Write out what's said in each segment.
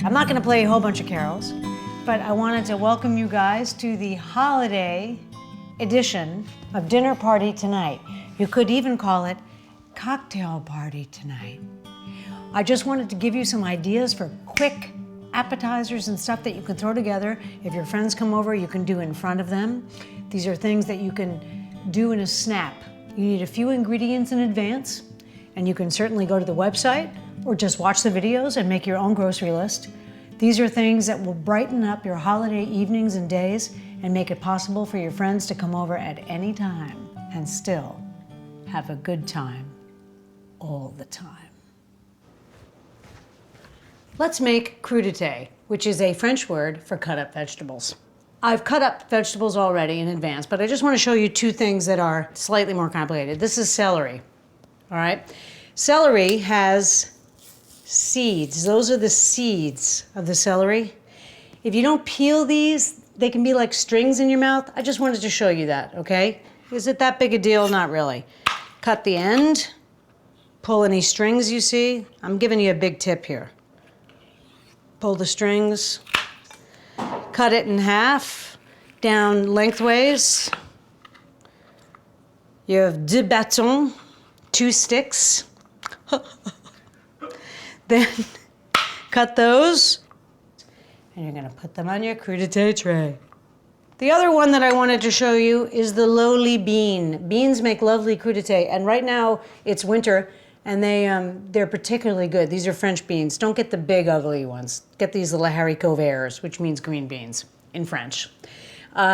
I'm not gonna play a whole bunch of carols, but I wanted to welcome you guys to the holiday edition of Dinner Party Tonight. You could even call it Cocktail Party Tonight. I just wanted to give you some ideas for quick appetizers and stuff that you can throw together. If your friends come over, you can do in front of them. These are things that you can do in a snap. You need a few ingredients in advance, and you can certainly go to the website or just watch the videos and make your own grocery list. These are things that will brighten up your holiday evenings and days and make it possible for your friends to come over at any time and still have a good time all the time. Let's make crudite, which is a French word for cut up vegetables. I've cut up vegetables already in advance, but I just want to show you two things that are slightly more complicated. This is celery, all right? Celery has seeds. Those are the seeds of the celery. If you don't peel these, they can be like strings in your mouth. I just wanted to show you that, okay? Is it that big a deal? Not really. Cut the end, pull any strings you see. I'm giving you a big tip here. Pull the strings, cut it in half, down lengthways. You have deux bâtons, 2 sticks. Then cut those, and you're gonna put them on your crudite tray. The other one that I wanted to show you is the lowly bean. Beans make lovely crudite, and right now it's winter, and they're particularly good. These are French beans. Don't get the big ugly ones. Get these little haricots verts, which means green beans in French.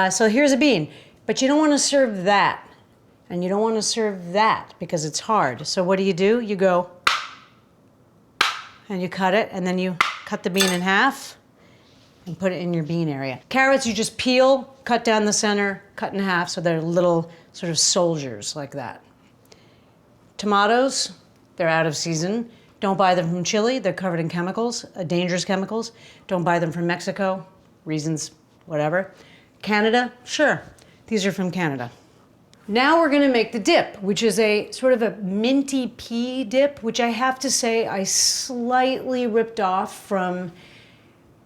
So here's a bean, but you don't wanna serve that, and you don't wanna serve that because it's hard. So what do? You go, and you cut it, and then you cut the bean in half and put it in your bean area. Carrots, you just peel, cut down the center, cut in half, so they're little sort of soldiers like that. Tomatoes, they're out of season. Don't buy them from Chile, they're covered in chemicals, dangerous chemicals. Don't buy them from Mexico, reasons, whatever. Canada, sure, these are from Canada. Now we're gonna make the dip, which is a sort of a minty pea dip, which I have to say I slightly ripped off from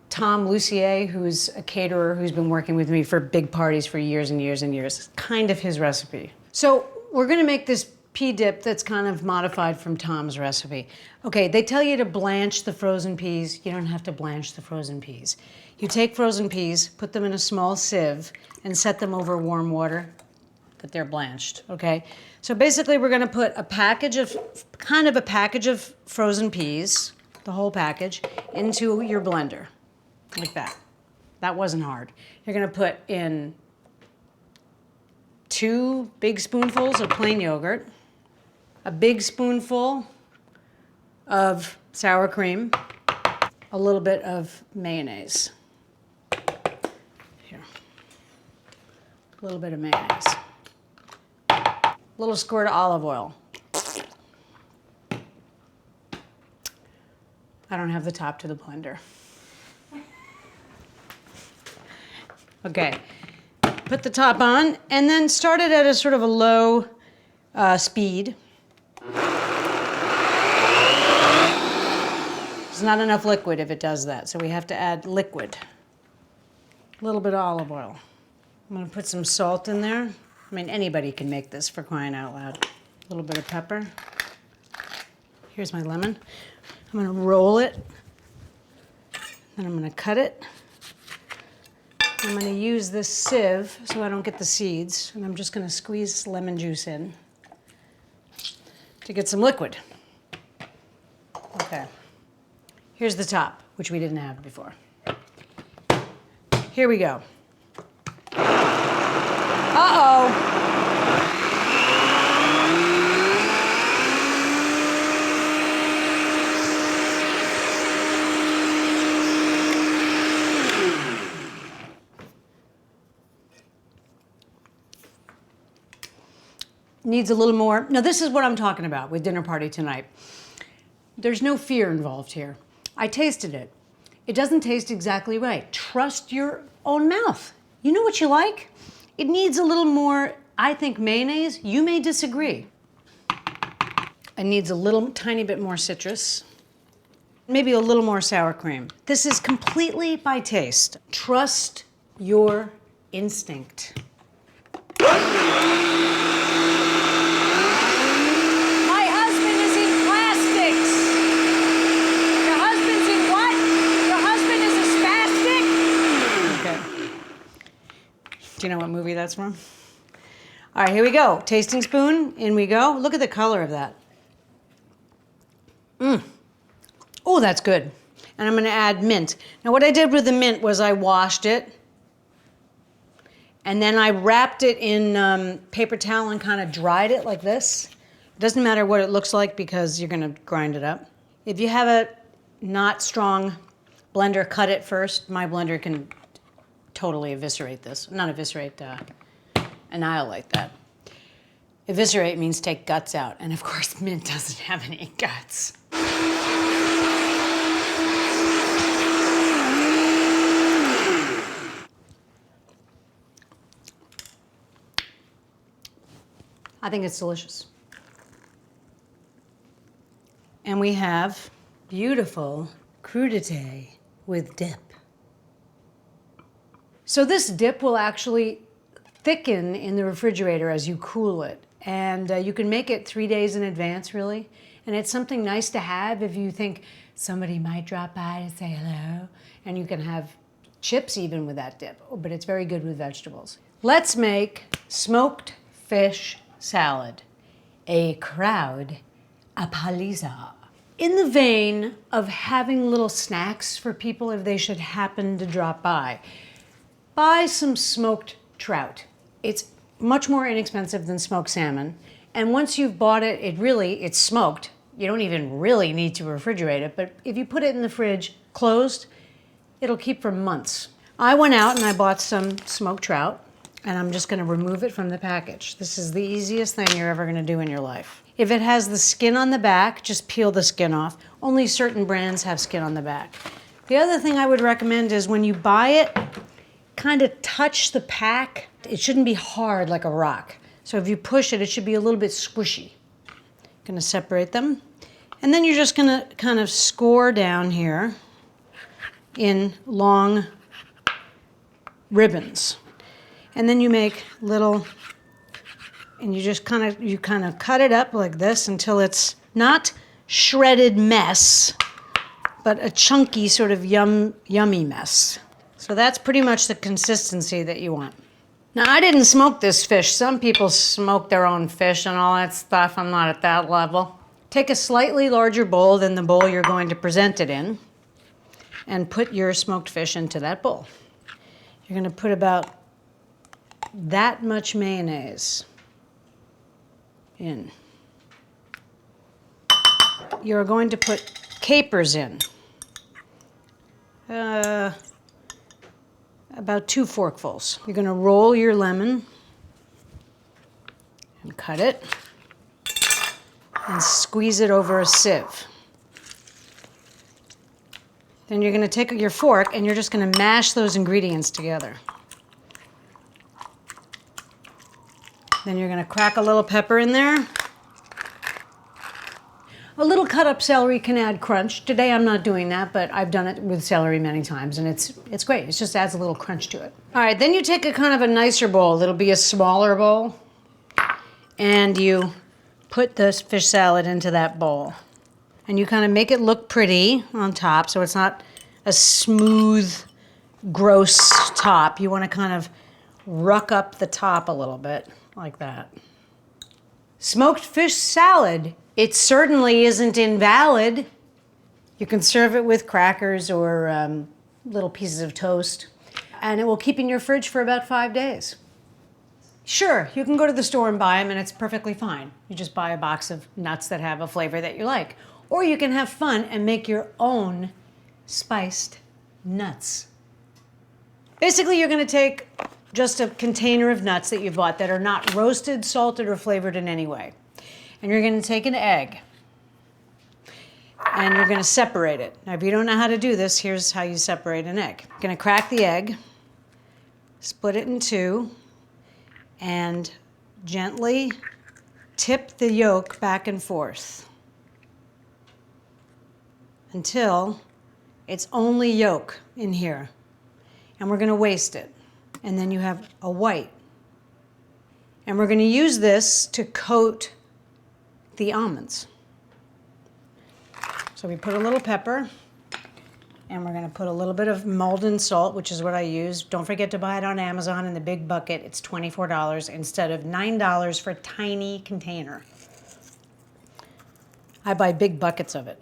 Tom Lucier, who's a caterer who's been working with me for big parties for years and years and years. It's kind of his recipe. So we're gonna make this pea dip that's kind of modified from Tom's recipe. Okay, they tell you to blanch the frozen peas. You don't have to blanch the frozen peas. You take frozen peas, put them in a small sieve, and set them over warm water that they're blanched, okay? So basically we're gonna put a package of frozen peas, the whole package, into your blender, like that. That wasn't hard. You're gonna put in 2 big spoonfuls of plain yogurt, a big spoonful of sour cream, a little bit of mayonnaise. Here, a little bit of mayonnaise. Little squirt of olive oil. I don't have the top to the blender. Okay, put the top on and then start it at a sort of a low speed. There's not enough liquid if it does that, so we have to add liquid. A little bit of olive oil. I'm gonna put some salt in there. I mean, anybody can make this, for crying out loud. A little bit of pepper. Here's my lemon. I'm gonna roll it, then I'm gonna cut it. I'm gonna use this sieve so I don't get the seeds, and I'm just gonna squeeze lemon juice in to get some liquid. Okay, here's the top, which we didn't have before. Here we go. Uh-oh. Needs a little more. Now this is what I'm talking about with Dinner Party Tonight. There's no fear involved here. I tasted it. It doesn't taste exactly right. Trust your own mouth. You know what you like? It needs a little more, I think, mayonnaise. You may disagree. It needs a little tiny bit more citrus. Maybe a little more sour cream. This is completely by taste. Trust your instinct. My husband is in plastics. Your husband's in what? Your husband is a spastic? Okay. Do you know what movie that's from? All right, here we go. Tasting spoon, in we go. Look at the color of that. Oh, that's good. And I'm gonna add mint. Now what I did with the mint was I washed it, and then I wrapped it in paper towel and kind of dried it like this. It doesn't matter what it looks like because you're gonna grind it up. If you have a not strong blender, cut it first. My blender can totally eviscerate this. Not eviscerate, annihilate that. Eviscerate means take guts out, and of course mint doesn't have any guts. I think it's delicious. And we have beautiful crudite with dip. So this dip will actually thicken in the refrigerator as you cool it. And you can make it 3 days in advance, really. And it's something nice to have if you think somebody might drop by to say hello. And you can have chips even with that dip, but it's very good with vegetables. Let's make smoked fish salad, a crowd appetizer. In the vein of having little snacks for people if they should happen to drop by, buy some smoked trout. It's much more inexpensive than smoked salmon. And once you've bought it, it's smoked. You don't even really need to refrigerate it, but if you put it in the fridge closed, it'll keep for months. I went out and I bought some smoked trout, and I'm just gonna remove it from the package. This is the easiest thing you're ever gonna do in your life. If it has the skin on the back, just peel the skin off. Only certain brands have skin on the back. The other thing I would recommend is when you buy it, kind of touch the pack. It shouldn't be hard like a rock. So if you push it, it should be a little bit squishy. Gonna separate them. And then you're just gonna kind of score down here in long ribbons. And then you make little, and you just kind of cut it up like this until it's not shredded mess, but a chunky sort of yummy mess. So that's pretty much the consistency that you want. Now I didn't smoke this fish. Some people smoke their own fish and all that stuff. I'm not at that level. Take a slightly larger bowl than the bowl you're going to present it in and put your smoked fish into that bowl. You're gonna put about that much mayonnaise in. You're going to put capers in. About 2 forkfuls. You're gonna roll your lemon and cut it and squeeze it over a sieve. Then you're gonna take your fork and you're just gonna mash those ingredients together. Then you're gonna crack a little pepper in there. A little cut up celery can add crunch. Today I'm not doing that, but I've done it with celery many times and it's great. It just adds a little crunch to it. All right, then you take a kind of a nicer bowl. It'll be a smaller bowl. And you put this fish salad into that bowl. And you kind of make it look pretty on top so it's not a smooth, gross top. You want to kind of ruck up the top a little bit like that. Smoked fish salad. It certainly isn't invalid. You can serve it with crackers or little pieces of toast, and it will keep in your fridge for about 5 days. Sure, you can go to the store and buy them, and it's perfectly fine. You just buy a box of nuts that have a flavor that you like. Or you can have fun and make your own spiced nuts. Basically, you're gonna take just a container of nuts that you bought that are not roasted, salted, or flavored in any way. And you're gonna take an egg and you're gonna separate it. Now, if you don't know how to do this, here's how you separate an egg. You're gonna crack the egg, split it in two, and gently tip the yolk back and forth. until it's only yolk in here. And we're going to waste it. And then you have a white. And we're going to use this to coat the almonds. So we put a little pepper, and we're going to put a little bit of Maldon salt, which is what I use. Don't forget to buy it on Amazon in the big bucket. It's $24 instead of $9 for a tiny container. I buy big buckets of it.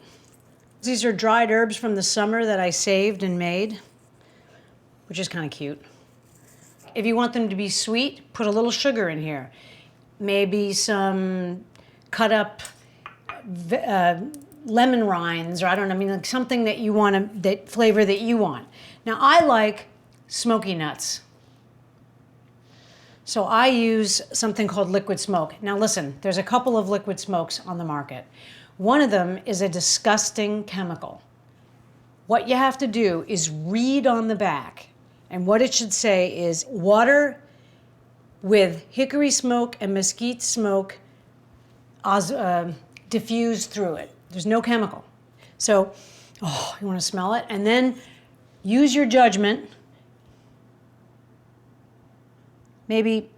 These are dried herbs from the summer that I saved and made, which is kind of cute. If you want them to be sweet, put a little sugar in here. Maybe some cut up lemon rinds, or I don't know, I mean, like something that you want, that flavor that you want. Now, I like smoky nuts. So I use something called liquid smoke. Now listen, there's a couple of liquid smokes on the market. One of them is a disgusting chemical. What you have to do is read on the back, and what it should say is water with hickory smoke and mesquite smoke diffused through it. There's no chemical. So, you want to smell it? And then use your judgment. Maybe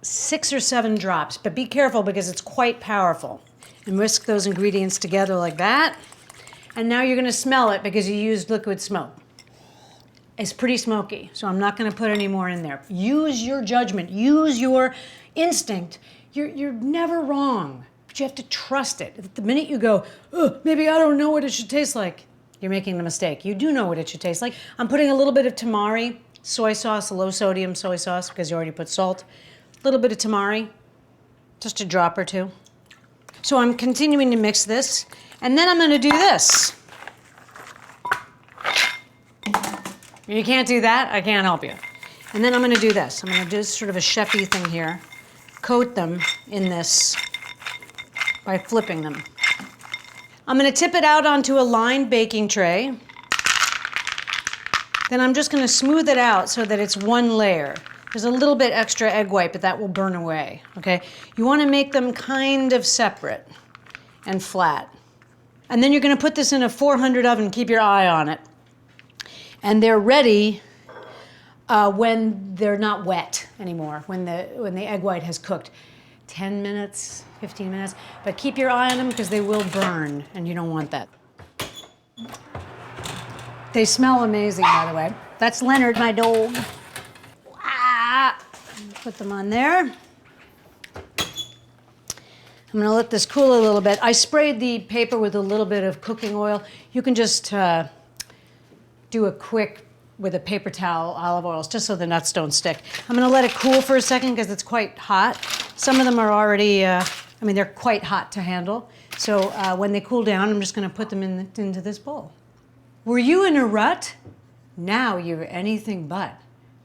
6 or 7 drops, but be careful because it's quite powerful. And whisk those ingredients together like that. And now you're going to smell it because you used liquid smoke. It's pretty smoky, so I'm not going to put any more in there. Use your judgment. Use your instinct. You're never wrong. But you have to trust it. The minute you go, maybe I don't know what it should taste like, you're making a mistake. You do know what it should taste like. I'm putting a little bit of tamari, soy sauce, low sodium soy sauce, because you already put salt. A little bit of tamari, just a drop or two. So I'm continuing to mix this, and then I'm going to do this. You can't do that, I can't help you. And then I'm going to do this. I'm going to do sort of a chefy thing here. Coat them in this by flipping them. I'm going to tip it out onto a lined baking tray. Then I'm just going to smooth it out so that it's one layer. There's a little bit extra egg white, but that will burn away, okay? You want to make them kind of separate and flat. And then you're going to put this in a 400 oven, keep your eye on it. And they're ready when they're not wet anymore, when the egg white has cooked. 10 minutes, 15 minutes, but keep your eye on them because they will burn, and you don't want that. They smell amazing, by the way. That's Leonard, my dog. Put them on there. I'm going to let this cool a little bit. I sprayed the paper with a little bit of cooking oil. You can just do a quick, with a paper towel, olive oils, just so the nuts don't stick. I'm going to let it cool for a second because it's quite hot. Some of them are already, they're quite hot to handle. So when they cool down, I'm just going to put them into this bowl. Were you in a rut? Now you're anything but,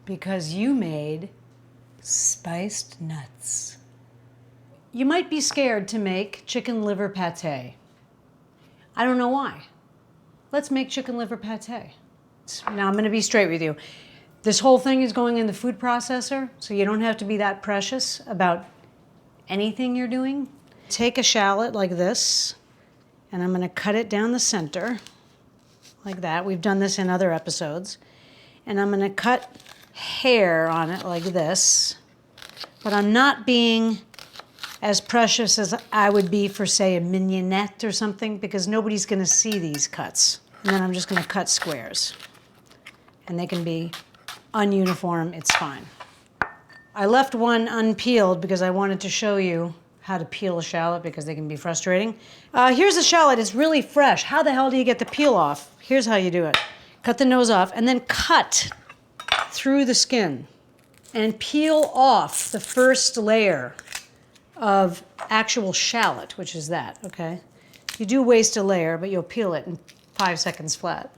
because you made spiced nuts. You might be scared to make chicken liver pâté. I don't know why. Let's make chicken liver pâté. Now I'm going to be straight with you. This whole thing is going in the food processor, so you don't have to be that precious about anything you're doing. Take a shallot like this, and I'm going to cut it down the center, like that. We've done this in other episodes. And I'm going to cut hair on it like this, but I'm not being as precious as I would be for, say, a mignonette or something, because nobody's going to see these cuts. And then I'm just going to cut squares. And they can be ununiform, it's fine. I left one unpeeled because I wanted to show you how to peel a shallot, because they can be frustrating. Here's a shallot, it's really fresh. How the hell do you get the peel off? Here's how you do it. Cut the nose off and then cut through the skin and peel off the first layer of actual shallot, which is that, okay? You do waste a layer, but you'll peel it in 5 seconds flat.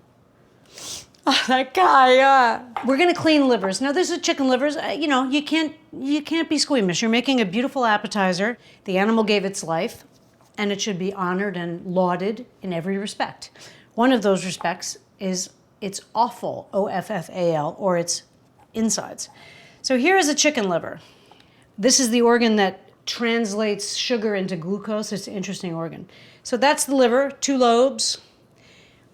Oh, that guy, We're gonna clean livers. Now this is chicken livers, you can't be squeamish. You're making a beautiful appetizer. The animal gave its life, and it should be honored and lauded in every respect. One of those respects is its offal, O-F-F-A-L, or its insides. So here is a chicken liver. This is the organ that translates sugar into glucose. It's an interesting organ. So that's the liver, 2 lobes.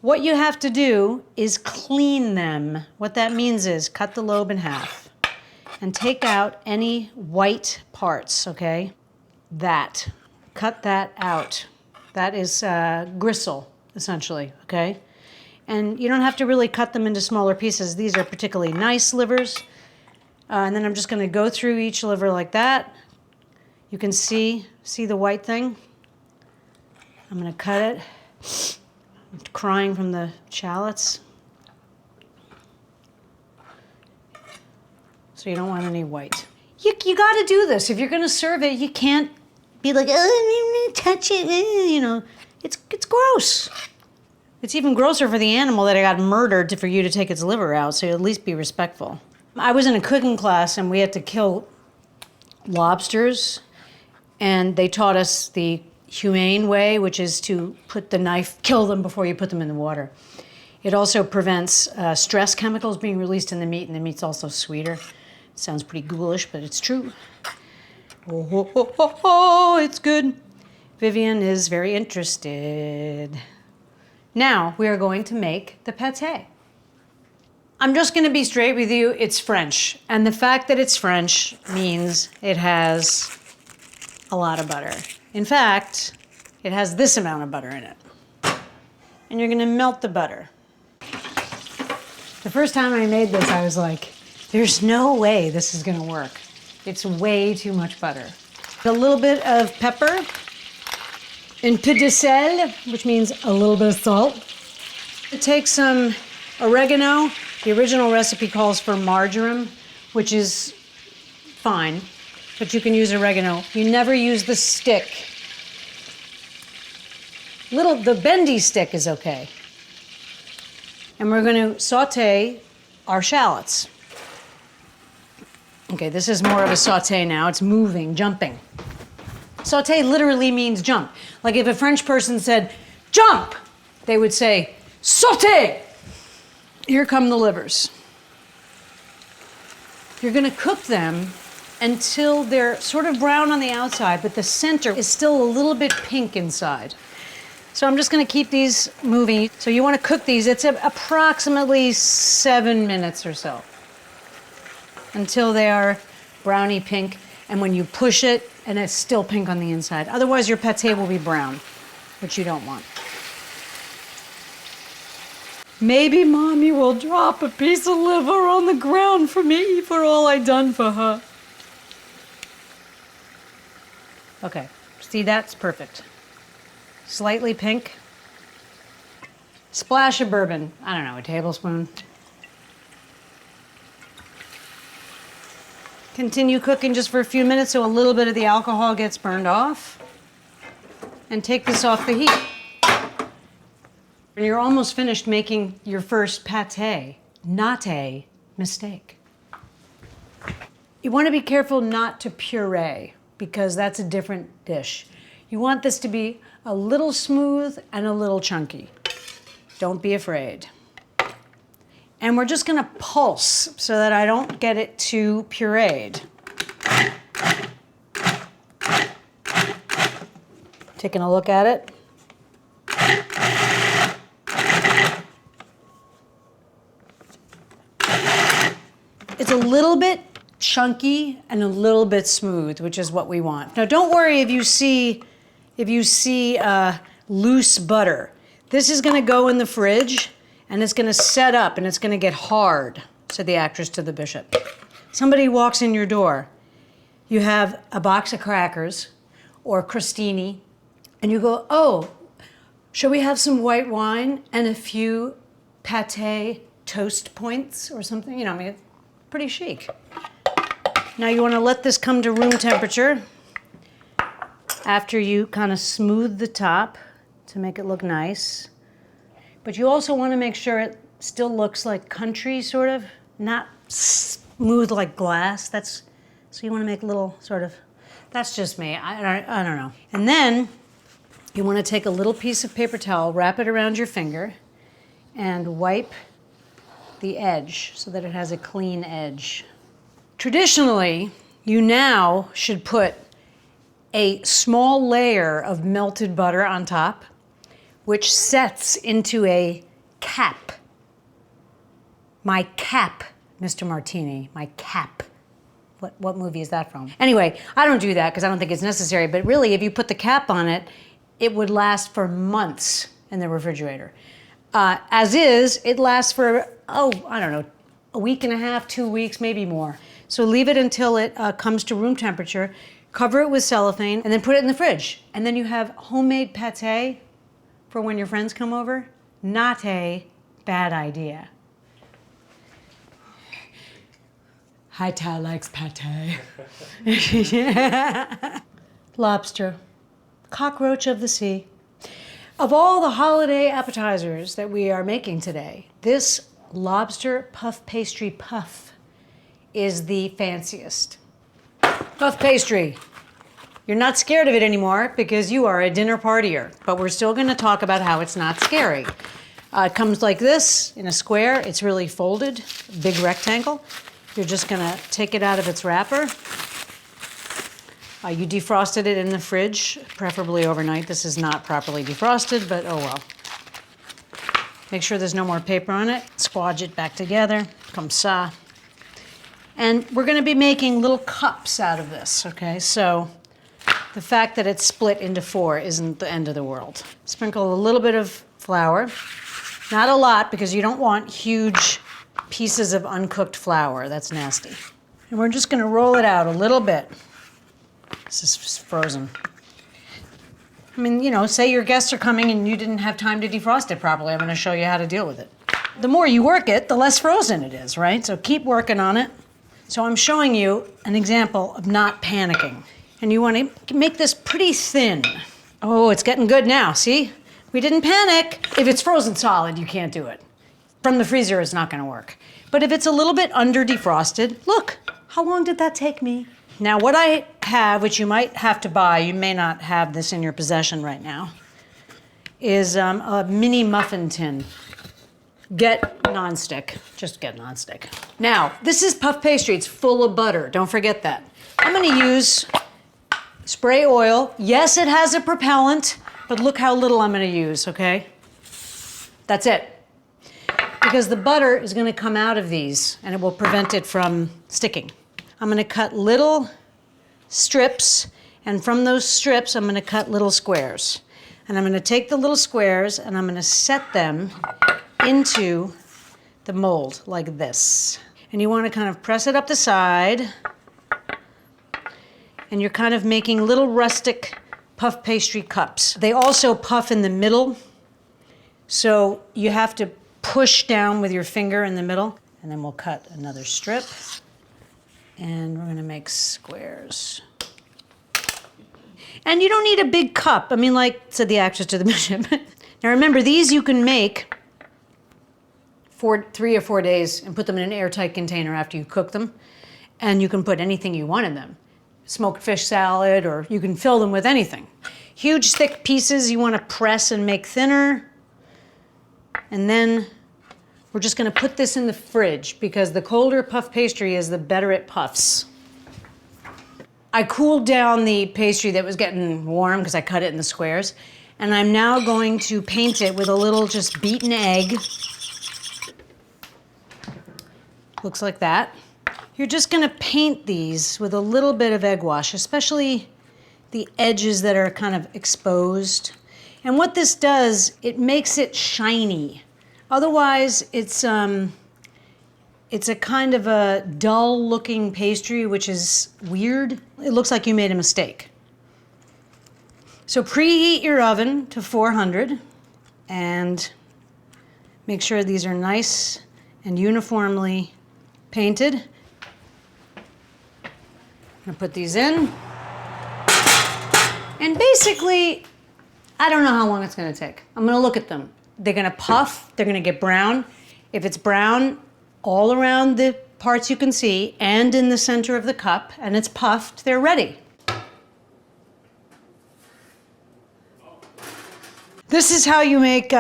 What you have to do is clean them. What that means is cut the lobe in half and take out any white parts, okay? Cut that out. That is gristle, essentially, okay? And you don't have to really cut them into smaller pieces. These are particularly nice livers. And then I'm just gonna go through each liver like that. You can see the white thing? I'm gonna cut it. I'm crying from the shallots. So you don't want any white. You gotta do this. If you're gonna serve it, you can't be like, oh, touch it, you know. It's gross. It's even grosser for the animal that got murdered for you to take its liver out, so at least be respectful. I was in a cooking class and we had to kill lobsters, and they taught us the humane way, which is to put the knife, kill them before you put them in the water. It also prevents stress chemicals being released in the meat, and the meat's also sweeter. It sounds pretty ghoulish, but it's true. Oh, it's good. Vivian is very interested. Now we are going to make the pâté. I'm just going to be straight with you. It's French. And the fact that it's French means it has a lot of butter. In fact, it has this amount of butter in it. And you're going to melt the butter. The first time I made this, I was like, there's no way this is going to work. It's way too much butter. A little bit of pepper. Un peu de sel, which means a little bit of salt. Take some oregano. The original recipe calls for marjoram, which is fine, but you can use oregano. You never use the stick. The bendy stick is okay. And we're going to saute our shallots. Okay, this is more of a saute now. It's moving, jumping. Saute literally means jump. Like if a French person said, jump, they would say, saute. Here come the livers. You're gonna cook them until they're sort of brown on the outside, but the center is still a little bit pink inside. So I'm just gonna keep these moving. So you wanna cook these, it's approximately 7 minutes or so, until they are browny pink, and when you push it, and it's still pink on the inside. Otherwise, your pâté will be brown, which you don't want. Maybe Mommy will drop a piece of liver on the ground for me for all I done for her. Okay, see, that's perfect. Slightly pink. Splash of bourbon, I don't know, a tablespoon. Continue cooking just for a few minutes so a little bit of the alcohol gets burned off. And take this off the heat. And you're almost finished making your first pâté, not a mistake. You want to be careful not to puree, because that's a different dish. You want this to be a little smooth and a little chunky. Don't be afraid. And we're just gonna pulse so that I don't get it too pureed. Taking a look at it. It's a little bit chunky and a little bit smooth, which is what we want. Now don't worry if you see loose butter. This is gonna go in the fridge, and it's gonna set up and it's gonna get hard, said the actress to the bishop. Somebody walks in your door, you have a box of crackers or crostini, and you go, oh, shall we have some white wine and a few pâté toast points or something? You know, I mean, it's pretty chic. Now you wanna let this come to room temperature after you kind of smooth the top to make it look nice. But you also want to make sure it still looks like country, sort of, not smooth like glass. So you want to make little sort of, that's just me, I don't know. And then you want to take a little piece of paper towel, wrap it around your finger, and wipe the edge so that it has a clean edge. Traditionally, you now should put a small layer of melted butter on top, which sets into a cap. My cap, Mr. Martini, my cap. What movie is that from? Anyway, I don't do that because I don't think it's necessary, but really if you put the cap on it, it would last for months in the refrigerator. As is, it lasts for, I don't know, a week and a half, 2 weeks, maybe more. So leave it until it comes to room temperature, cover it with cellophane, and then put it in the fridge. And then you have homemade pâté for when your friends come over. Not a bad idea. Hightower likes pâté. Lobster, cockroach of the sea. Of all the holiday appetizers that we are making today, this lobster puff pastry puff is the fanciest. Puff pastry. You're not scared of it anymore because you are a dinner partier, but we're still going to talk about how it's not scary. It comes like this in a square. It's really folded, big rectangle. You're just going to take it out of its wrapper. You defrosted it in the fridge, preferably overnight. This is not properly defrosted, but oh well. Make sure there's no more paper on it. Squodge it back together, comme ça. And we're going to be making little cups out of this, okay? So the fact that it's split into 4 isn't the end of the world. Sprinkle a little bit of flour. Not a lot because you don't want huge pieces of uncooked flour. That's nasty. And we're just going to roll it out a little bit. This is frozen. I mean, you know, say your guests are coming and you didn't have time to defrost it properly. I'm going to show you how to deal with it. The more you work it, the less frozen it is, right? So keep working on it. So I'm showing you an example of not panicking. And you want to make this pretty thin. Oh, it's getting good now, see? We didn't panic. If it's frozen solid, you can't do it. From the freezer, it's not going to work. But if it's a little bit under defrosted, look, how long did that take me? Now what I have, which you might have to buy, you may not have this in your possession right now, is a mini muffin tin. Get nonstick, just get nonstick. Now, this is puff pastry, it's full of butter, don't forget that. I'm gonna use spray oil. Yes, it has a propellant, but look how little I'm gonna use, okay? That's it. Because the butter is gonna come out of these and it will prevent it from sticking. I'm gonna cut little strips, and from those strips, I'm gonna cut little squares. And I'm gonna take the little squares and I'm gonna set them into the mold like this. And you wanna kind of press it up the side, and you're kind of making little rustic puff pastry cups. They also puff in the middle, so you have to push down with your finger in the middle, and then we'll cut another strip. And we're gonna make squares. And you don't need a big cup. I mean, like said the actress to the bishop. Now remember, these you can make for 3 or 4 days and put them in an airtight container after you cook them. And you can put anything you want in them. Smoked fish salad, or you can fill them with anything. Huge thick pieces you wanna press and make thinner. And then we're just gonna put this in the fridge because the colder puff pastry is, the better it puffs. I cooled down the pastry that was getting warm because I cut it in the squares. And I'm now going to paint it with a little just beaten egg. Looks like that. You're just gonna paint these with a little bit of egg wash, especially the edges that are kind of exposed. And what this does, it makes it shiny. Otherwise, it's a kind of a dull-looking pastry, which is weird. It looks like you made a mistake. So preheat your oven to 400 and make sure these are nice and uniformly painted. I'm gonna put these in. And basically, I don't know how long it's gonna take. I'm gonna look at them. They're gonna puff, they're gonna get brown. If it's brown all around the parts you can see and in the center of the cup and it's puffed, they're ready. This is how you make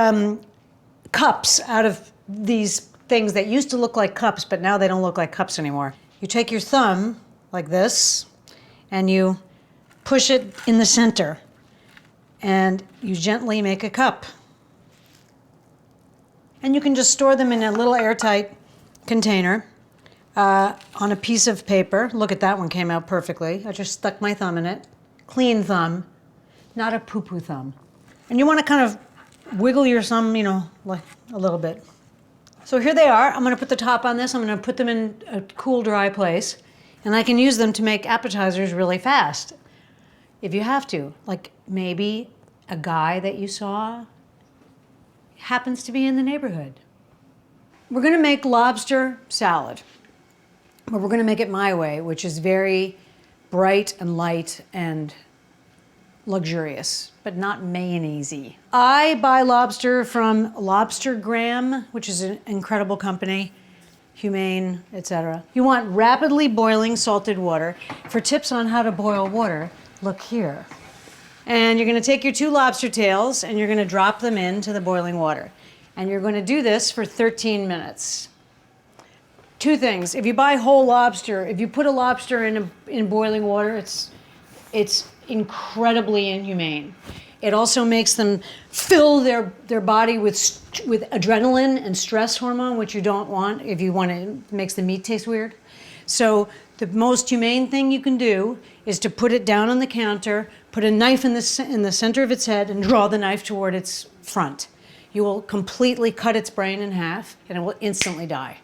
cups out of these things that used to look like cups, but now they don't look like cups anymore. You take your thumb like this and you push it in the center and you gently make a cup. And you can just store them in a little airtight container on a piece of paper. Look at that one, came out perfectly. I just stuck my thumb in it. Clean thumb, not a poo-poo thumb. And you want to kind of wiggle your thumb, you know, like a little bit. So here they are. I'm going to put the top on this. I'm going to put them in a cool, dry place. And I can use them to make appetizers really fast if you have to. Like maybe a guy that you saw happens to be in the neighborhood. We're going to make lobster salad, but we're going to make it my way, which is very bright and light and luxurious, but not mayonnaise-y. I buy lobster from Lobster Graham, which is an incredible company, humane, etc. You want rapidly boiling salted water. For tips on how to boil water, look here. And you're going to take your 2 lobster tails and you're going to drop them into the boiling water. And you're going to do this for 13 minutes. 2 things. If you buy whole lobster, if you put a lobster in boiling water, it's incredibly inhumane. It also makes them fill their body with adrenaline and stress hormone, which you don't want if you want to, it makes the meat taste weird. So the most humane thing you can do is to put it down on the counter, put a knife in the center of its head, and draw the knife toward its front. You will completely cut its brain in half, and it will instantly die.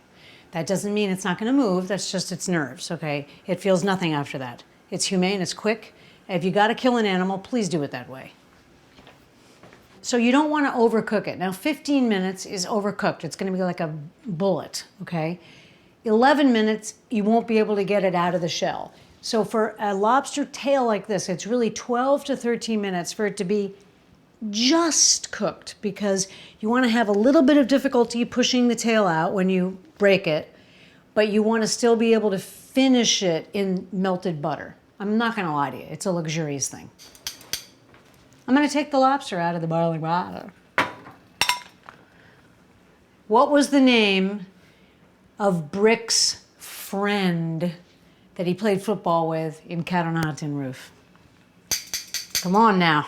That doesn't mean it's not going to move. That's just its nerves, okay? It feels nothing after that. It's humane, it's quick. If you got to kill an animal, please do it that way. So you don't want to overcook it. Now 15 minutes is overcooked. It's going to be like a bullet, okay? 11 minutes, you won't be able to get it out of the shell. So for a lobster tail like this, it's really 12 to 13 minutes for it to be just cooked, because you want to have a little bit of difficulty pushing the tail out when you break it, but you want to still be able to finish it in melted butter. I'm not going to lie to you. It's a luxurious thing. I'm going to take the lobster out of the boiling water. What was the name of Brick's friend that he played football with in Cat on a Tin Roof? Come on now.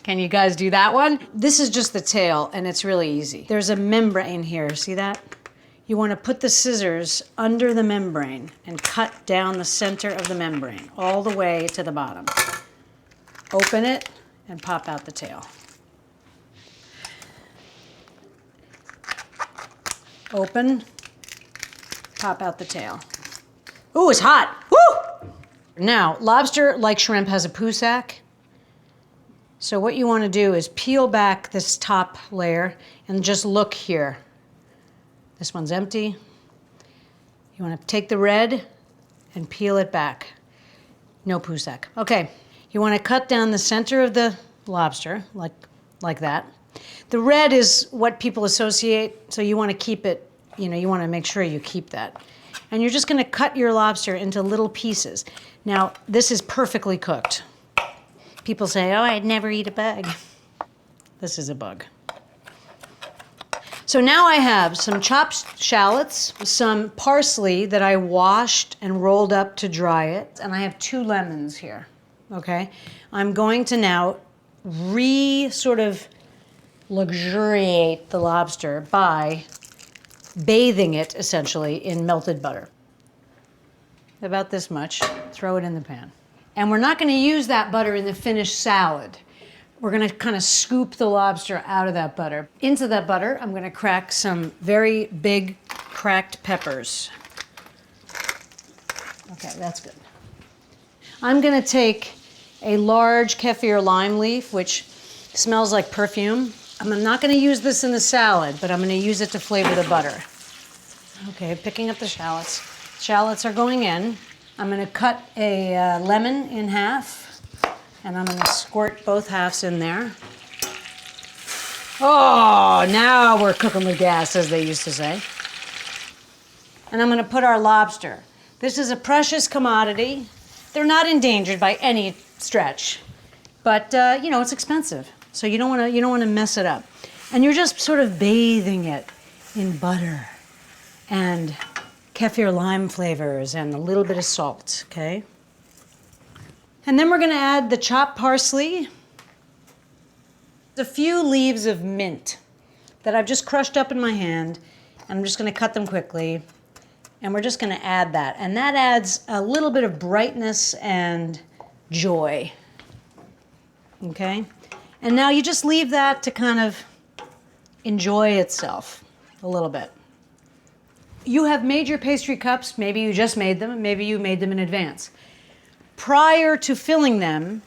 Can you guys do that one? This is just the tail, and it's really easy. There's a membrane here. See that? You want to put the scissors under the membrane and cut down the center of the membrane all the way to the bottom. Open it and pop out the tail. Open, pop out the tail. Ooh, it's hot. Woo! Now, lobster, like shrimp, has a poo sac. So what you want to do is peel back this top layer and just look here. This one's empty. You want to take the red and peel it back. No poo sac. Okay, you want to cut down the center of the lobster, like that. The red is what people associate, so you want to keep it, you want to make sure you keep that. And you're just going to cut your lobster into little pieces. Now, this is perfectly cooked. People say, oh, I'd never eat a bug. This is a bug. So now I have some chopped shallots, some parsley that I washed and rolled up to dry it, and I have 2 lemons here, okay? I'm going to now sort of luxuriate the lobster by bathing it, essentially, in melted butter. About this much, throw it in the pan. And we're not going to use that butter in the finished salad. We're going to kind of scoop the lobster out of that butter. Into that butter, I'm going to crack some very big cracked peppers. Okay, that's good. I'm going to take a large kaffir lime leaf, which smells like perfume. I'm not going to use this in the salad, but I'm going to use it to flavor the butter. Okay, picking up the shallots. Shallots are going in. I'm going to cut a lemon in half, and I'm going to squirt both halves in there. Oh, now we're cooking with gas, as they used to say. And I'm going to put our lobster. This is a precious commodity. They're not endangered by any stretch, but it's expensive, so you don't want to mess it up. And you're just sort of bathing it in butter and kaffir lime flavors and a little bit of salt, okay? And then we're going to add the chopped parsley, a few leaves of mint. that I've just crushed up in my hand, and I'm just gonna cut them quickly, and we're just gonna add that. And that adds a little bit of brightness and joy, okay? And now you just leave that to kind of enjoy itself a little bit. You have made your pastry cups, maybe you just made them, maybe you made them in advance. Prior to filling them,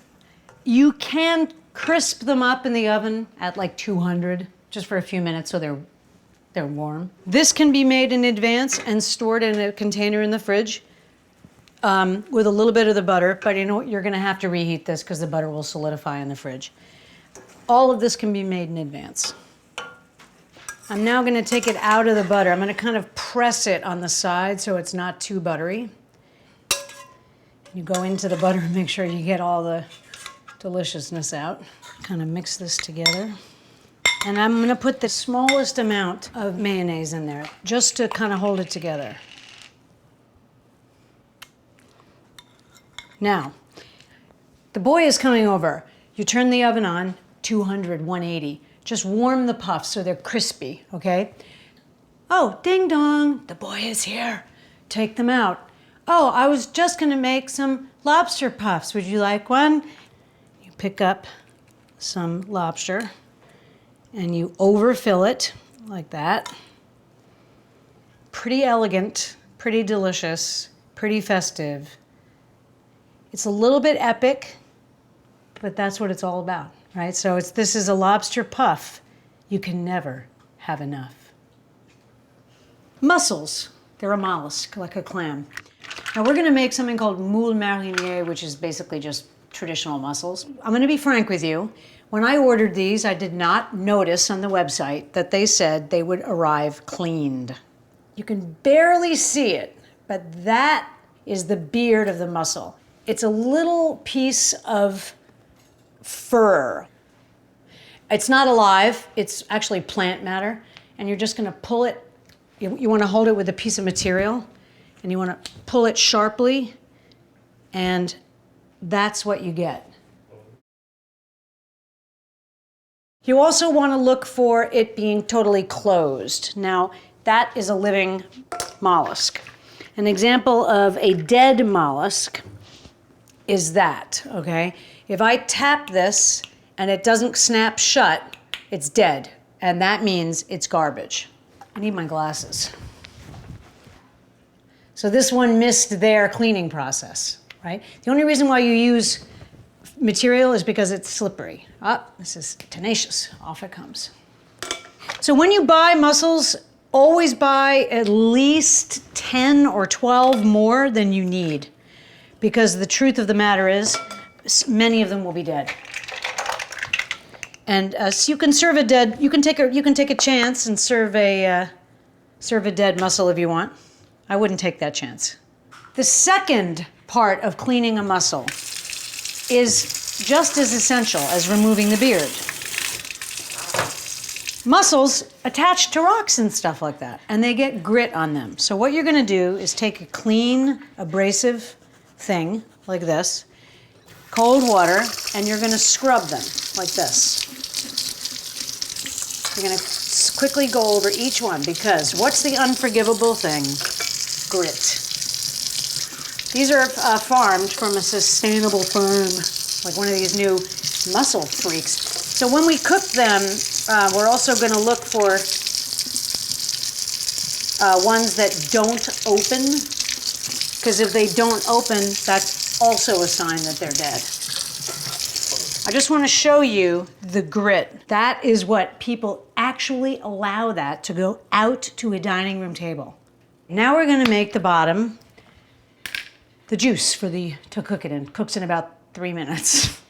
you can crisp them up in the oven at like 200, just for a few minutes so they're warm. This can be made in advance and stored in a container in the fridge with a little bit of the butter, but you know what, you're gonna have to reheat this because the butter will solidify in the fridge. All of this can be made in advance. I'm now gonna take it out of the butter. I'm gonna kind of press it on the side so it's not too buttery. You go into the butter and make sure you get all the deliciousness out. Kind of mix this together. And I'm gonna put the smallest amount of mayonnaise in there, just to kind of hold it together. Now, the boy is coming over. You turn the oven on, 200, 180. Just warm the puffs so they're crispy, okay? Oh, ding dong, the boy is here. Take them out. Oh, I was just gonna make some lobster puffs. Would you like one? You pick up some lobster and you overfill it like that. Pretty elegant, pretty delicious, pretty festive. It's a little bit epic, but that's what it's all about, right? So this is a lobster puff. You can never have enough. Mussels, they're a mollusk, like a clam. Now we're gonna make something called moules marinières, which is basically just traditional mussels. I'm gonna be frank with you. When I ordered these, I did not notice on the website that they said they would arrive cleaned. You can barely see it, but that is the beard of the mussel. It's a little piece of fur. It's not alive, it's actually plant matter, and you're just gonna pull it. You wanna hold it with a piece of material, and you wanna pull it sharply, and that's what you get. You also wanna look for it being totally closed. Now, that is a living mollusk. An example of a dead mollusk is that, okay? If I tap this and it doesn't snap shut, it's dead, and that means it's garbage. I need my glasses. So this one missed their cleaning process, right? The only reason why you use material is because it's slippery. This is tenacious, off it comes. So when you buy mussels, always buy at least 10 or 12 more than you need, because the truth of the matter is, many of them will be dead. And so you can serve a dead, you can take a chance and serve a dead mussel if you want. I wouldn't take that chance. The second part of cleaning a mussel is just as essential as removing the beard. Mussels attach to rocks and stuff like that, and they get grit on them. So what you're gonna do is take a clean, abrasive thing like this, cold water, and you're gonna scrub them like this. You're gonna quickly go over each one, because what's the unforgivable thing? Grit. These are farmed from a sustainable farm, like one of these new mussel freaks. So when we cook them, we're also gonna look for ones that don't open, because if they don't open, that's also a sign that they're dead. I just want to show you the grit. That is what people actually allow that to go out to a dining room table. Now we're going to make the bottom, the juice to cook it in. Cooks in about 3 minutes.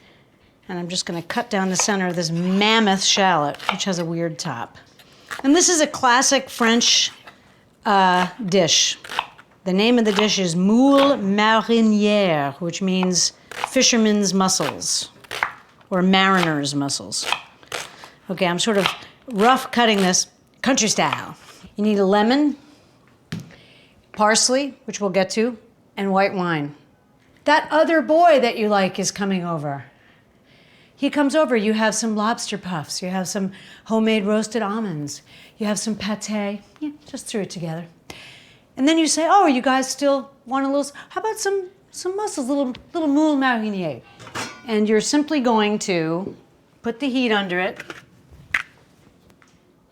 And I'm just going to cut down the center of this mammoth shallot, which has a weird top. And this is a classic French dish. The name of the dish is moules marinières, which means fisherman's mussels, or mariner's mussels. Okay, I'm sort of rough cutting this country style. You need a lemon, parsley, which we'll get to, and white wine. That other boy that you like is coming over. He comes over, you have some lobster puffs, you have some homemade roasted almonds, you have some pâté. Yeah, just threw it together. And then you say, oh, you guys still want a little, how about some mussels, little moules marinières. And you're simply going to put the heat under it.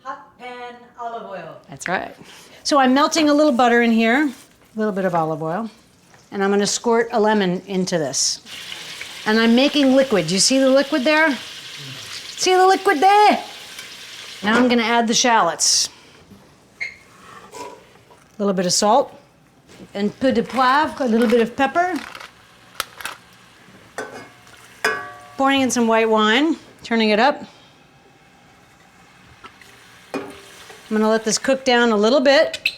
Hot pan olive oil. That's right. So I'm melting a little butter in here, a little bit of olive oil, and I'm gonna squirt a lemon into this. And I'm making liquid. You see the liquid there? See the liquid there? Now I'm gonna add the shallots. A little bit of salt, and peu de poivre, a little bit of pepper. Pouring in some white wine, turning it up. I'm gonna let this cook down a little bit.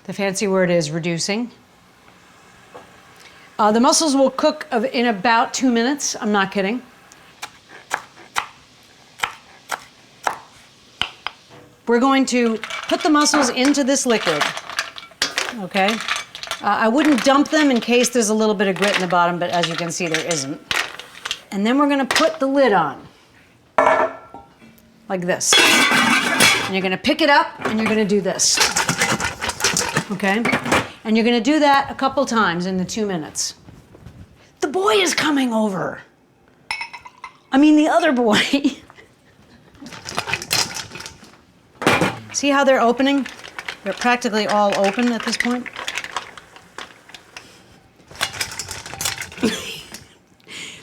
The fancy word is reducing. The mussels will cook in about 2 minutes. I'm not kidding. We're going to put the mussels into this liquid, okay? I wouldn't dump them in case there's a little bit of grit in the bottom, but as you can see, there isn't. And then we're gonna put the lid on, like this. And you're gonna pick it up and you're gonna do this, okay? And you're gonna do that a couple times in the 2 minutes. The boy is coming over. I mean, the other boy. See how they're opening? They're practically all open at this point.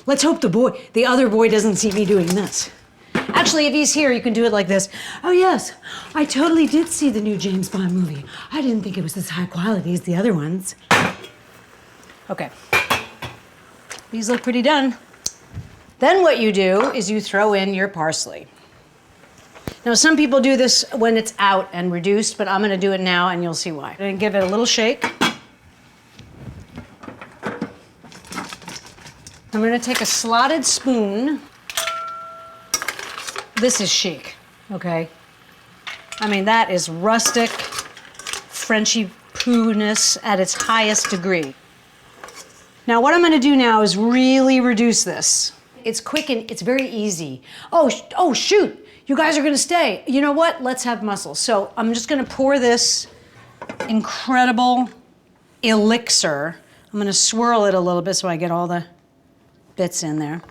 Let's hope the other boy doesn't see me doing this. Actually, if he's here, you can do it like this. Oh yes, I totally did see the new James Bond movie. I didn't think it was as high quality as the other ones. Okay, these look pretty done. Then what you do is you throw in your parsley. Now some people do this when it's out and reduced, but I'm gonna do it now and you'll see why. I'm gonna give it a little shake. I'm gonna take a slotted spoon. This is chic, okay? I mean, that is rustic, Frenchy poo-ness at its highest degree. Now what I'm gonna do now is really reduce this. It's quick and it's very easy. Oh shoot, you guys are gonna stay. You know what, let's have mussels. So I'm just gonna pour this incredible elixir. I'm gonna swirl it a little bit so I get all the bits in there.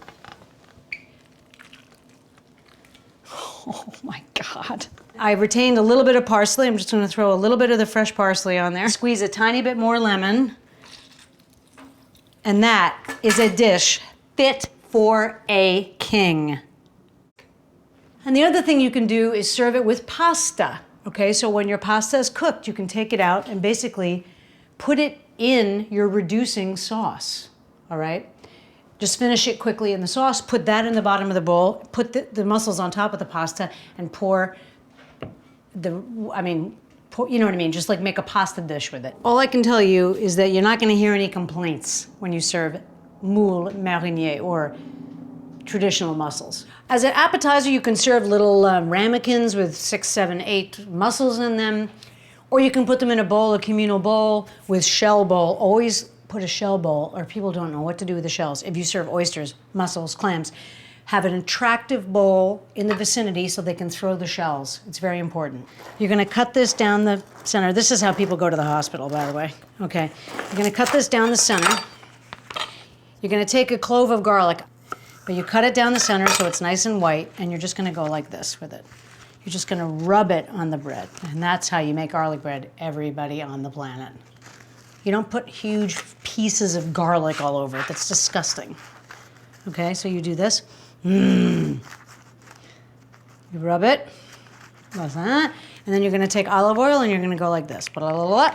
Oh my God. I retained a little bit of parsley. I'm just gonna throw a little bit of the fresh parsley on there. Squeeze a tiny bit more lemon. And that is a dish fit for a king. And the other thing you can do is serve it with pasta. Okay, so when your pasta is cooked, you can take it out and basically put it in your reducing sauce, all right? Just finish it quickly in the sauce, put that in the bottom of the bowl, put the mussels on top of the pasta, and pour you know what I mean, just like make a pasta dish with it. All I can tell you is that you're not gonna hear any complaints when you serve moules marinières or traditional mussels. As an appetizer, you can serve little ramekins with 6, 7, 8 mussels in them, or you can put them in a bowl, a communal bowl with shell bowl. Always put a shell bowl, or people don't know what to do with the shells. If you serve oysters, mussels, clams, have an attractive bowl in the vicinity so they can throw the shells. It's very important. You're gonna cut this down the center. This is how people go to the hospital, by the way. Okay, you're gonna cut this down the center. You're gonna take a clove of garlic, but you cut it down the center so it's nice and white, and you're just gonna go like this with it. You're just gonna rub it on the bread, and that's how you make garlic bread, everybody on the planet. You don't put huge pieces of garlic all over it. That's disgusting. Okay, so you do this. You rub it, like that, and then you're gonna take olive oil and you're gonna go like this. The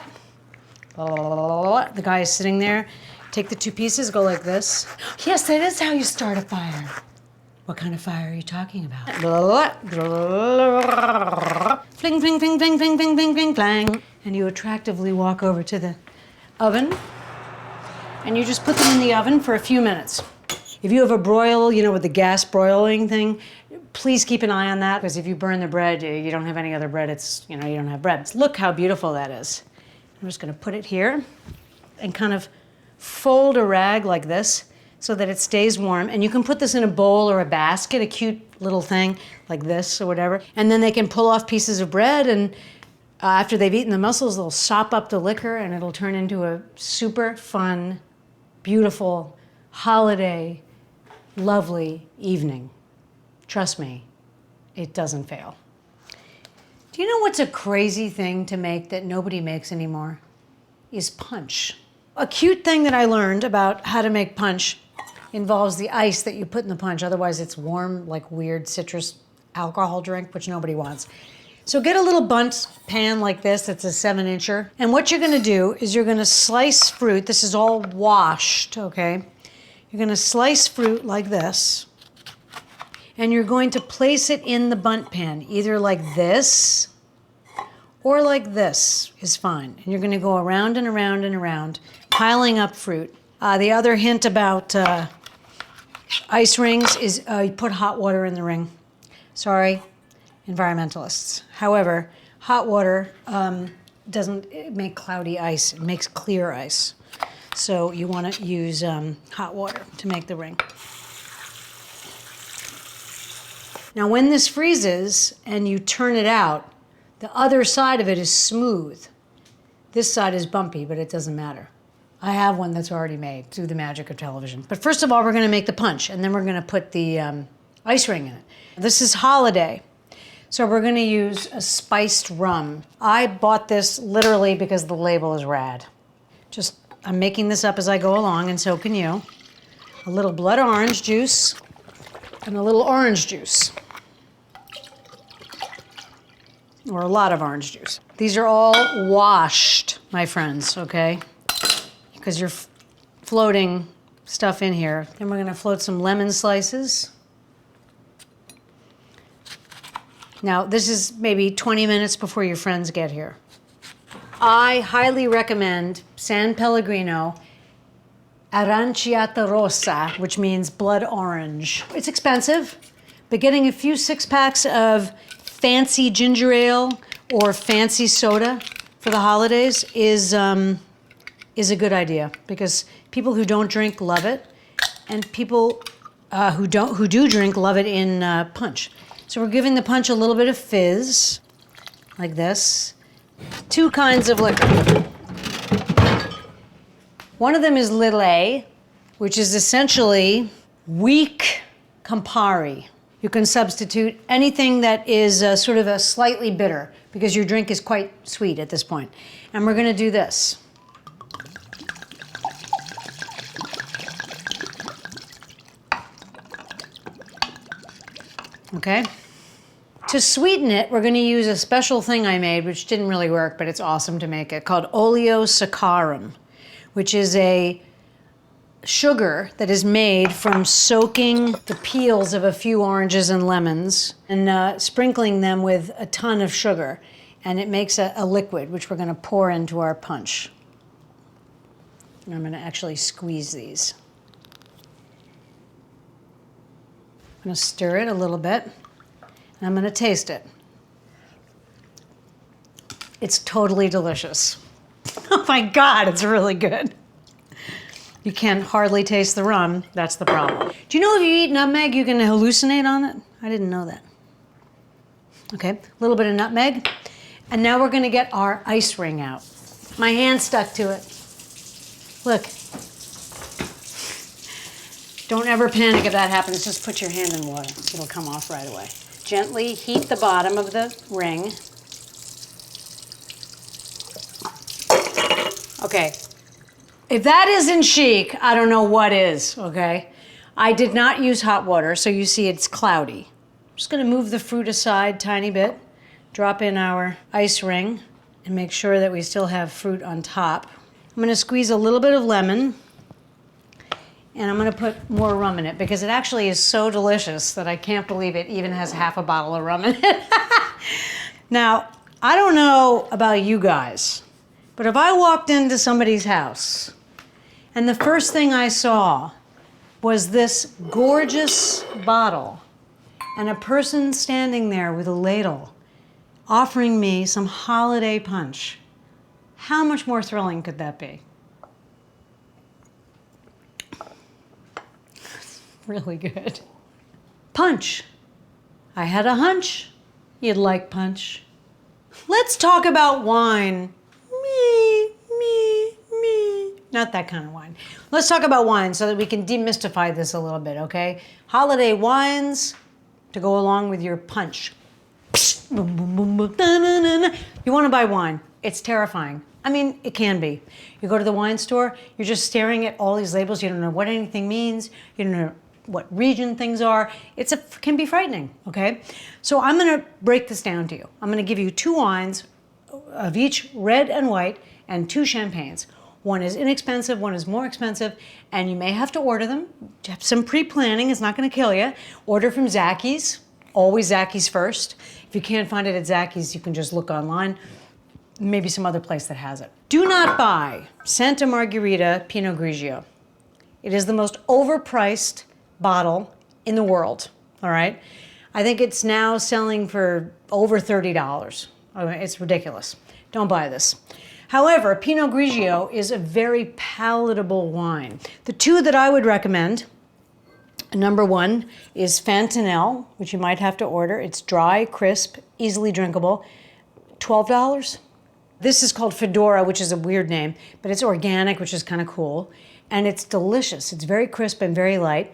guy is sitting there. Take the 2 pieces, go like this. Yes, that is how you start a fire. What kind of fire are you talking about? Fling, fling, fling, fling, fling, fling, fling, fling, flang. And you attractively walk over to the oven, and you just put them in the oven for a few minutes. If you have a broil, you know, with the gas broiling thing, please keep an eye on that, because if you burn the bread, you don't have any other bread, it's, you know, you don't have bread. Look how beautiful that is. I'm just gonna put it here and kind of fold a rag like this so that it stays warm. And you can put this in a bowl or a basket, a cute little thing like this or whatever. And then they can pull off pieces of bread, and after they've eaten the mussels, they'll sop up the liquor and it'll turn into a super fun, beautiful, holiday, lovely evening. Trust me, it doesn't fail. Do you know what's a crazy thing to make that nobody makes anymore? Is punch. A cute thing that I learned about how to make punch involves the ice that you put in the punch. Otherwise it's warm, like weird citrus alcohol drink, which nobody wants. So get a little bundt pan like this that's a 7-incher. And what you're gonna do is you're gonna slice fruit. This is all washed, okay? You're gonna slice fruit like this. And you're going to place it in the bundt pan, either like this or like this is fine. And you're gonna go around and around and around, piling up fruit. The other hint about ice rings is you put hot water in the ring. Sorry, environmentalists. However, hot water doesn't make cloudy ice, it makes clear ice. So you wanna use hot water to make the ring. Now when this freezes and you turn it out, the other side of it is smooth. This side is bumpy, but it doesn't matter. I have one that's already made through the magic of television. But first of all, we're gonna make the punch, and then we're gonna put the ice ring in it. This is holiday, so we're gonna use a spiced rum. I bought this literally because the label is rad. I'm making this up as I go along, and so can you. A little blood orange juice and a little orange juice. Or a lot of orange juice. These are all washed, my friends, okay? Because you're floating stuff in here. Then we're gonna float some lemon slices. Now, this is maybe 20 minutes before your friends get here. I highly recommend San Pellegrino Aranciata Rossa, which means blood orange. It's expensive, but getting a few 6-packs of fancy ginger ale or fancy soda for the holidays is a good idea, because people who don't drink love it, and people who do drink love it in punch. So we're giving the punch a little bit of fizz, like this. 2 kinds of liquor. One of them is Lillet, which is essentially weak Campari. You can substitute anything that is sort of a slightly bitter, because your drink is quite sweet at this point. And we're gonna do this. Okay? To sweeten it, we're gonna use a special thing I made, which didn't really work, but it's awesome to make it, called oleo saccharum, which is a sugar that is made from soaking the peels of a few oranges and lemons and sprinkling them with a ton of sugar. And it makes a liquid, which we're gonna pour into our punch. And I'm gonna actually squeeze these. I'm gonna stir it a little bit, and I'm gonna taste it. It's totally delicious. Oh my God, it's really good. You can hardly taste the rum, that's the problem. Do you know if you eat nutmeg, you can hallucinate on it? I didn't know that. Okay, a little bit of nutmeg. And now we're gonna get our ice ring out. My hand stuck to it. Look. Don't ever panic if that happens, just put your hand in water. It'll come off right away. Gently heat the bottom of the ring. Okay, if that isn't chic, I don't know what is, okay? I did not use hot water, so you see it's cloudy. I'm just gonna move the fruit aside a tiny bit, drop in our ice ring, and make sure that we still have fruit on top. I'm gonna squeeze a little bit of lemon, and I'm gonna put more rum in it, because it actually is so delicious that I can't believe it even has half a bottle of rum in it. Now, I don't know about you guys, but if I walked into somebody's house and the first thing I saw was this gorgeous bottle and a person standing there with a ladle offering me some holiday punch, how much more thrilling could that be? really good. Punch. I had a hunch you'd like punch. Let's talk about wine. Me. Not that kind of wine. Let's talk about wine so that we can demystify this a little bit, okay? Holiday wines to go along with your punch. Boom, boom, boom, boom, na, na, na, na. You want to buy wine. It's terrifying. I mean, it can be. You go to the wine store, you're just staring at all these labels. You don't know what anything means. You don't know what region things are. It can be frightening, okay? So I'm going to break this down to you. I'm going to give you 2 wines of each red and white and 2 champagnes. One is inexpensive, one is more expensive, and you may have to order them. Have some pre-planning, it's not going to kill you. Order from Zacky's, always Zacky's first. If you can't find it at Zacky's, you can just look online. Maybe some other place that has it. Do not buy Santa Margherita Pinot Grigio. It is the most overpriced bottle in the world, all right? I think it's now selling for over $30. It's ridiculous. Don't buy this. However, Pinot Grigio is a very palatable wine. The 2 that I would recommend, number 1 is Fantanelle, which you might have to order. It's dry, crisp, easily drinkable, $12. This is called Fedora, which is a weird name, but it's organic, which is kind of cool. And it's delicious. It's very crisp and very light.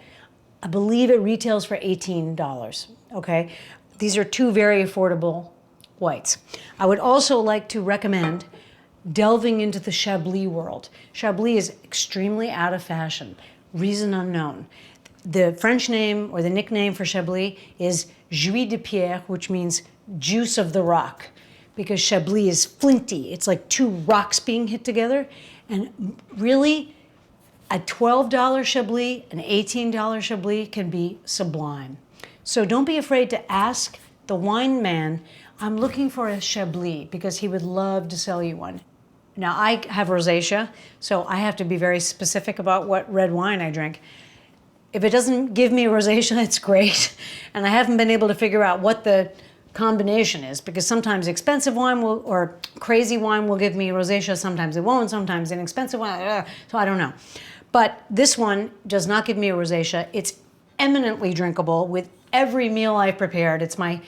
I believe it retails for $18, okay? These are 2 very affordable whites. I would also like to recommend delving into the Chablis world. Chablis is extremely out of fashion, reason unknown. The French name or the nickname for Chablis is Jus de Pierre, which means juice of the rock, because Chablis is flinty. It's like 2 rocks being hit together. And really, a $12 Chablis, an $18 Chablis can be sublime. So don't be afraid to ask the wine man, I'm looking for a Chablis, because he would love to sell you one. Now, I have rosacea, so I have to be very specific about what red wine I drink. If it doesn't give me rosacea, it's great. And I haven't been able to figure out what the combination is, because sometimes expensive wine will, or crazy wine will give me rosacea, sometimes it won't, sometimes inexpensive wine, so I don't know. But this one does not give me a rosacea. It's eminently drinkable with every meal I've prepared. It's my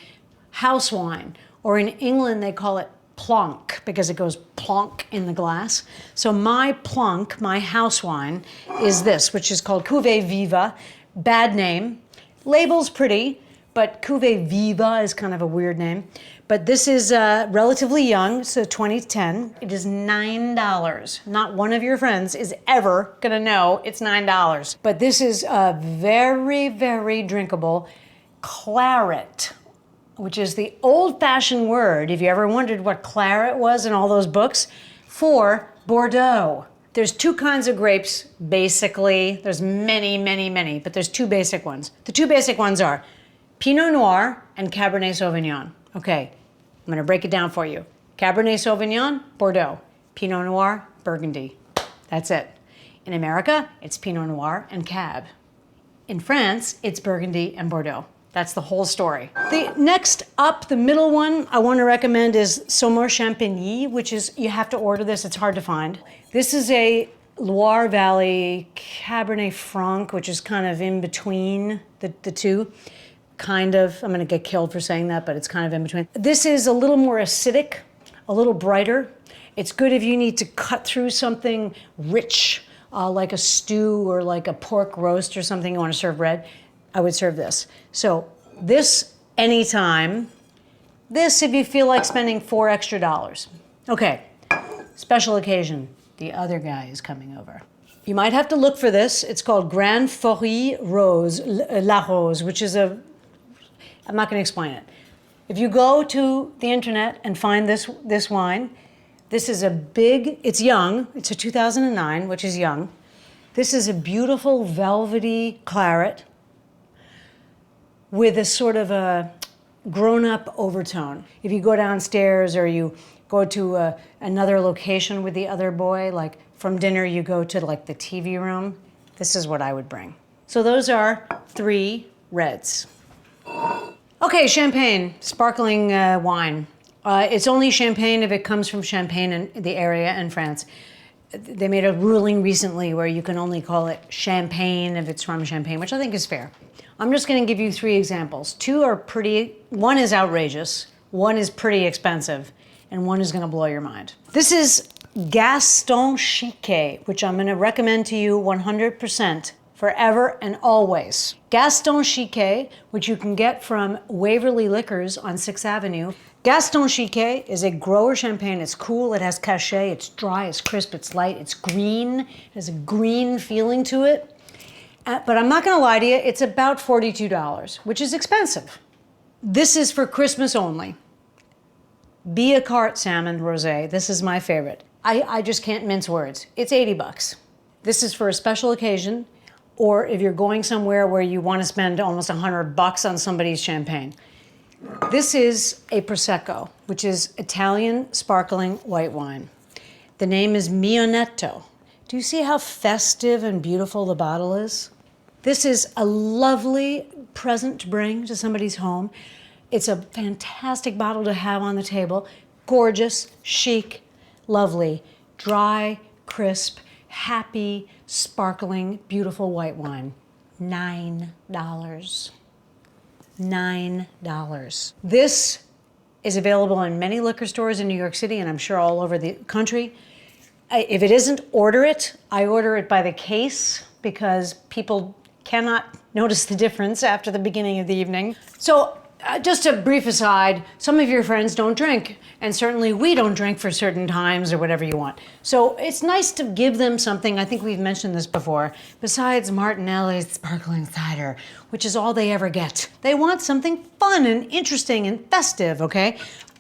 house wine, or in England they call it plonk, because it goes plonk in the glass. So my plonk, my house wine, is this, which is called Cuvée Viva. Bad name. Label's pretty, but Cuvée Viva is kind of a weird name. But this is relatively young, so 2010. It is $9. Not one of your friends is ever gonna know it's $9. But this is a very, very drinkable claret, which is the old-fashioned word, if you ever wondered what claret was in all those books, for Bordeaux. There's 2 kinds of grapes, basically. There's many, but there's 2 basic ones. The 2 basic ones are Pinot Noir and Cabernet Sauvignon. Okay, I'm gonna break it down for you. Cabernet Sauvignon, Bordeaux. Pinot Noir, Burgundy. That's it. In America, it's Pinot Noir and Cab. In France, it's Burgundy and Bordeaux. That's the whole story. The next up, the middle one I want to recommend is Saumur Champagny, which is, you have to order this, it's hard to find. This is a Loire Valley Cabernet Franc, which is kind of in between the 2. Kind of, I'm gonna get killed for saying that, but it's kind of in between. This is a little more acidic, a little brighter. It's good if you need to cut through something rich, like a stew or like a pork roast or something you want to serve red. I would serve this. So this anytime. This if you feel like spending $4 extra. Okay, special occasion. The other guy is coming over. You might have to look for this. It's called Grand Forêt Rose, La Rose, which is I'm not gonna explain it. If you go to the internet and find this wine, this is it's young. It's a 2009, which is young. This is a beautiful velvety claret with a sort of a grown-up overtone. If you go downstairs or you go to another location with the other boy, like from dinner you go to like the TV room, this is what I would bring. So those are 3 reds. Okay, champagne, sparkling wine. It's only champagne if it comes from Champagne in the area in France. They made a ruling recently where you can only call it champagne if it's from Champagne, which I think is fair. I'm just going to give you 3 examples. 2 are pretty, 1 is outrageous, 1 is pretty expensive, and 1 is going to blow your mind. This is Gaston Chiquet, which I'm going to recommend to you 100% forever and always. Gaston Chiquet, which you can get from Waverly Liquors on 6th Avenue. Gaston Chiquet is a grower champagne. It's cool, it has cachet, it's dry, it's crisp, it's light, it's green. It has a green feeling to it. But I'm not gonna lie to you, it's about $42, which is expensive. This is for Christmas only. Be a Carte Salmon Rosé. This is my favorite. I just can't mince words. It's 80 bucks. This is for a special occasion, or if you're going somewhere where you want to spend almost 100 bucks on somebody's champagne. This is a Prosecco, which is Italian sparkling white wine. The name is Mionetto. Do you see how festive and beautiful the bottle is? This is a lovely present to bring to somebody's home. It's a fantastic bottle to have on the table. Gorgeous, chic, lovely, dry, crisp, happy, sparkling, beautiful white wine. $9. $9. This is available in many liquor stores in New York City, and I'm sure all over the country. If it isn't, order it. I order it by the case because people cannot notice the difference after the beginning of the evening. So just a brief aside, some of your friends don't drink, and certainly we don't drink for certain times or whatever you want. So it's nice to give them something, I think we've mentioned this before, besides Martinelli's sparkling cider, which is all they ever get. They want something fun and interesting and festive, okay?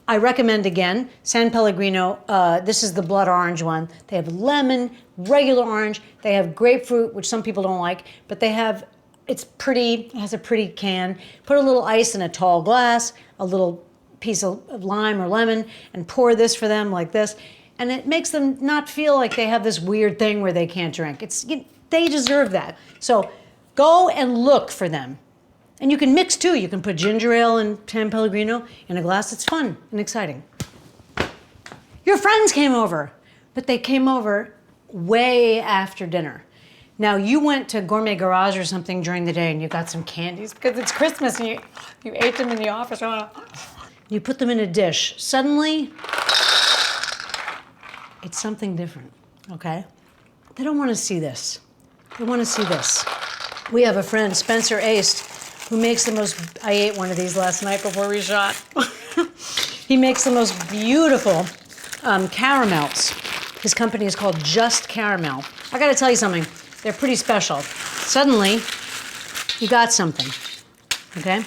I recommend, again, San Pellegrino. This is the blood orange one. They have lemon, regular orange. They have grapefruit, which some people don't like, but they have, it's pretty, it has a pretty can. Put a little ice in a tall glass, a little piece of lime or lemon, and pour this for them like this. And it makes them not feel like they have this weird thing where they can't drink. They deserve that. So go and look for them. And you can mix too. You can put ginger ale and San Pellegrino in a glass. It's fun and exciting. Your friends came over, but they came over way after dinner. Now you went to Gourmet Garage or something during the day and you got some candies because it's Christmas and you ate them in the office. You put them in a dish. Suddenly, it's something different, okay? They don't want to see this. They want to see this. We have a friend, Spencer Aist, who makes the most, I ate one of these last night before we shot. He makes the most beautiful caramels. His company is called Just Caramel. I gotta tell you something, they're pretty special. Suddenly, you got something, okay?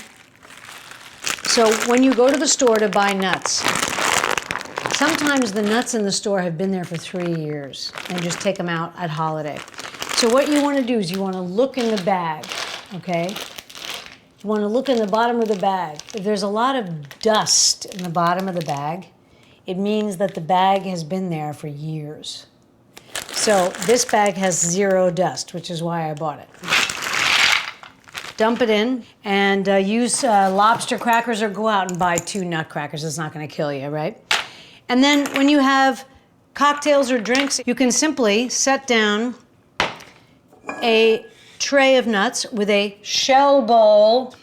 So when you go to the store to buy nuts, sometimes the nuts in the store have been there for 3 years and just take them out at holiday. So what you wanna do is you wanna look in the bag, okay? You want to look in the bottom of the bag. If there's a lot of dust in the bottom of the bag, it means that the bag has been there for years. So this bag has 0 dust, which is why I bought it. Dump it in and use lobster crackers or go out and buy 2 nutcrackers. It's not going to kill you, right? And then when you have cocktails or drinks, you can simply set down a tray of nuts with a shell bowl.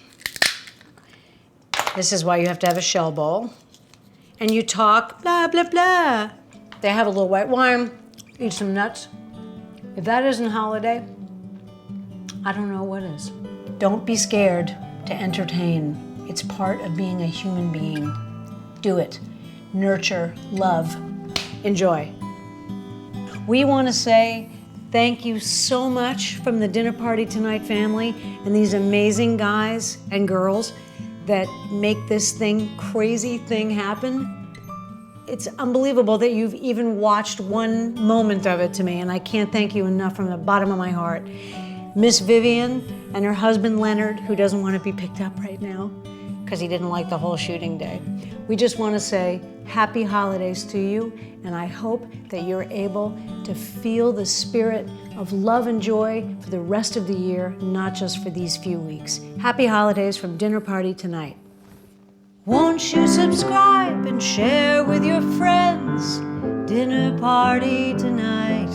This is why you have to have a shell bowl. And you talk, blah, blah, blah. They have a little white wine, eat some nuts. If that isn't holiday, I don't know what is. Don't be scared to entertain. It's part of being a human being. Do it. Nurture, love, enjoy. We want to say thank you so much from the Dinner Party Tonight family and these amazing guys and girls that make this crazy thing happen. It's unbelievable that you've even watched one moment of it to me, and I can't thank you enough from the bottom of my heart. Miss Vivian and her husband Leonard, who doesn't want to be picked up right now because he didn't like the whole shooting day. We just want to say happy holidays to you, and I hope that you're able to feel the spirit of love and joy for the rest of the year, not just for these few weeks. Happy holidays from Dinner Party Tonight. Won't you subscribe and share with your friends? Dinner Party Tonight.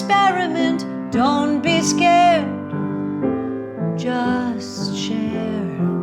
experiment. Don't be scared. Just share.